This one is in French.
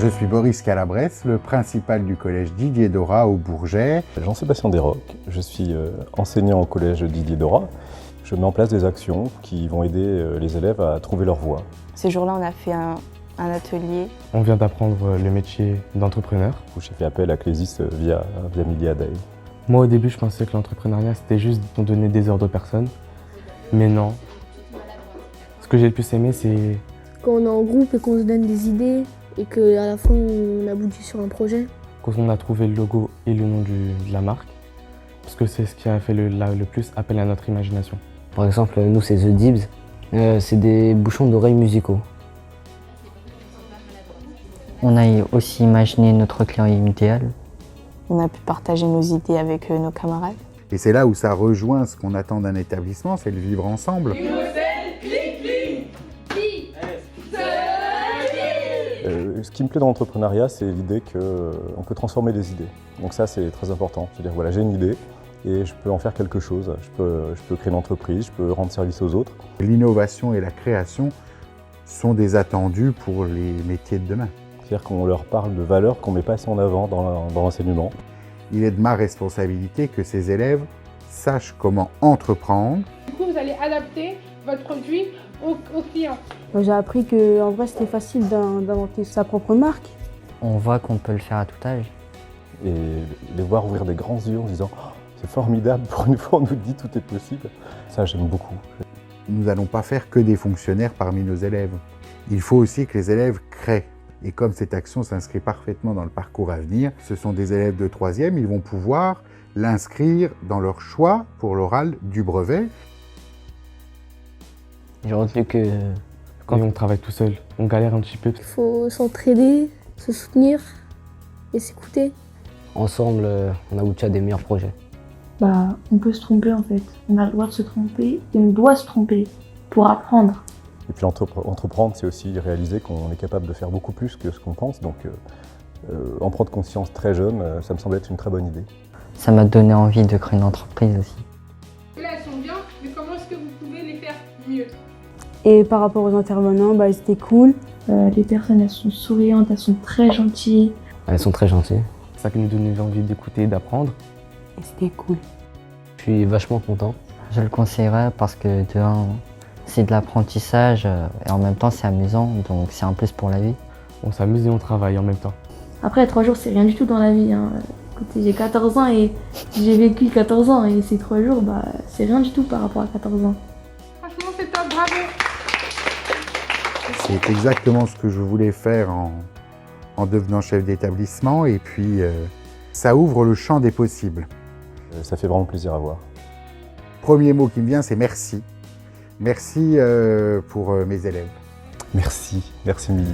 Je suis Boris Calabresse, le principal du collège Didier Dora au Bourget. Jean-Sébastien Desroques, je suis enseignant au collège Didier Dora. Je mets en place des actions qui vont aider les élèves à trouver leur voie. Ces jours-là, on a fait un atelier. On vient d'apprendre le métier d'entrepreneur. J'ai fait appel à Clésis via Milia Day. Moi, au début, je pensais que l'entrepreneuriat, c'était juste de donner des heures de personnes. Mais non. Ce que j'ai le plus aimé, c'est quand on est en groupe et qu'on se donne des idées et qu'à la fin, on aboutit sur un projet. quand on a trouvé le logo et le nom de la marque. Parce que c'est ce qui a fait le plus appel à notre imagination. Par exemple, nous, c'est The Dibs. C'est des bouchons d'oreilles musicaux. On a aussi imaginé notre client idéal. On a pu partager nos idées avec nos camarades. Et c'est là où ça rejoint ce qu'on attend d'un établissement, c'est le vivre ensemble. Ce qui me plaît dans l'entrepreneuriat, c'est l'idée qu'on peut transformer des idées. Donc ça, c'est très important. C'est-à-dire, voilà, j'ai une idée et je peux en faire quelque chose. Je peux créer une entreprise, je peux rendre service aux autres. L'innovation et la création sont des attendus pour les métiers de demain. C'est-à-dire qu'on leur parle de valeurs qu'on ne met pas assez en avant dans l'enseignement. Il est de ma responsabilité que ces élèves sachent comment entreprendre. Du coup, vous allez adapter votre produit aux clients. J'ai appris qu'en vrai, c'était facile d'inventer sa propre marque. On voit qu'on peut le faire à tout âge. Et les voir ouvrir des grands yeux en se disant oh, « c'est formidable, pour une fois on nous dit tout est possible ». Ça, j'aime beaucoup. Nous n'allons pas faire que des fonctionnaires parmi nos élèves. Il faut aussi que les élèves créent. Et comme cette action s'inscrit parfaitement dans le parcours à venir, ce sont des élèves de 3e, ils vont pouvoir l'inscrire dans leur choix pour l'oral du brevet. J'ai retenu que Quand on travaille tout seul, on galère un petit peu. Il faut s'entraider, se soutenir et s'écouter. ensemble, on aboutit à des meilleurs projets. On peut se tromper en fait. On a le droit de se tromper et on doit se tromper pour apprendre. Et puis entreprendre, c'est aussi réaliser qu'on est capable de faire beaucoup plus que ce qu'on pense. Donc en prendre conscience très jeune, ça me semble être une très bonne idée. Ça m'a donné envie de créer une entreprise aussi. Là, elles sont bien, mais comment est-ce que vous pouvez les faire mieux? Et par rapport aux intervenants, ils étaient cool. Les personnes, elles sont souriantes, elles sont très gentilles. Elles sont très gentilles. C'est ça qui nous donnait envie d'écouter, d'apprendre. Et c'était cool. Je suis vachement content. Je le conseillerais parce que de un, c'est de l'apprentissage et en même temps c'est amusant, donc c'est un plus pour la vie. On s'amuse et on travaille en même temps. Après, 3 jours, c'est rien du tout dans la vie. Écoutez, j'ai 14 ans et j'ai vécu 14 ans et ces 3 jours, c'est rien du tout par rapport à 14 ans. Franchement, c'est top, bravo! C'est exactement ce que je voulais faire en devenant chef d'établissement. Et puis, ça ouvre le champ des possibles. Ça fait vraiment plaisir à voir. Premier mot qui me vient, c'est merci. Merci pour mes élèves. Merci Milly.